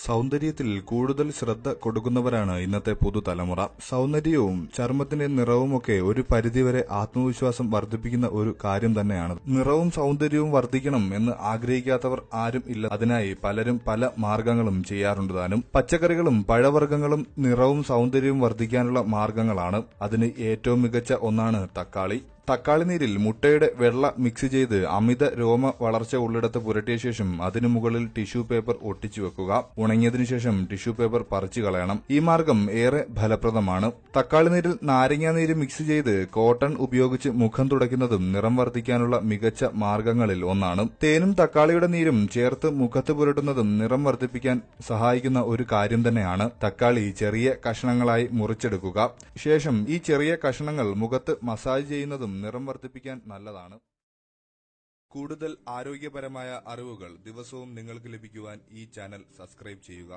സൗന്ദര്യത്തിൽ കൂടുതൽ ശ്രദ്ധ കൊടുക്കുന്നവരാണ് ഇന്നത്തെ പുതുതലമുറ. സൗന്ദര്യവും ചർമ്മത്തിന്റെ നിറവുമൊക്കെ ഒരു പരിധിവരെ ആത്മവിശ്വാസം വർദ്ധിപ്പിക്കുന്ന ഒരു കാര്യം തന്നെയാണ്. നിറവും സൗന്ദര്യവും വർദ്ധിക്കണം എന്ന് ആഗ്രഹിക്കാത്തവർ ആരും ഇല്ല. അതിനായി പലരും പല മാർഗങ്ങളും ചെയ്യാറുണ്ട് താനും. പച്ചക്കറികളും പഴവർഗ്ഗങ്ങളും നിറവും സൗന്ദര്യവും വർദ്ധിക്കാനുള്ള മാർഗങ്ങളാണ്. അതിന് ഏറ്റവും മികച്ച ഒന്നാണ് തക്കാളി. തക്കാളി നീരിൽ മുട്ടയുടെ വെള്ള മിക്സ് ചെയ്ത് അമിത രോമ വളർച്ച ഉള്ളിടത്ത് പുരട്ടിയ ശേഷം അതിനു മുകളിൽ ടിഷ്യൂ പേപ്പർ ഒട്ടിച്ചു വെക്കുക. ഉണങ്ങിയതിനു ശേഷം ടിഷ്യൂ പേപ്പർ പറിച്ചു കളയണം. ഈ മാർഗം ഏറെ ഫലപ്രദമാണ്. തക്കാളി നീരിൽ നാരങ്ങാ നീര് മിക്സ് ചെയ്ത് കോട്ടൺ ഉപയോഗിച്ച് മുഖം തുടയ്ക്കുന്നതും നിറം വർദ്ധിക്കാനുള്ള മികച്ച മാർഗങ്ങളിൽ ഒന്നാണ്. തേനും തക്കാളിയുടെ നീരും ചേർത്ത് മുഖത്ത് പുരട്ടുന്നതും നിറം വർദ്ധിപ്പിക്കാൻ സഹായിക്കുന്ന ഒരു കാര്യം തന്നെയാണ്. തക്കാളി ചെറിയ കഷണങ്ങളായി മുറിച്ചെടുക്കുക. ശേഷം ഈ ചെറിയ കഷണങ്ങൾ മുഖത്ത് മസാജ് ചെയ്യുന്നതും നിറം വർദ്ധിപ്പിക്കാൻ നല്ലതാണ്. കൂടുതൽ ആരോഗ്യപരമായ അറിവുകൾ ദിവസവും നിങ്ങൾക്ക് ലഭിക്കുവാൻ ഈ ചാനൽ സബ്സ്ക്രൈബ് ചെയ്യുക.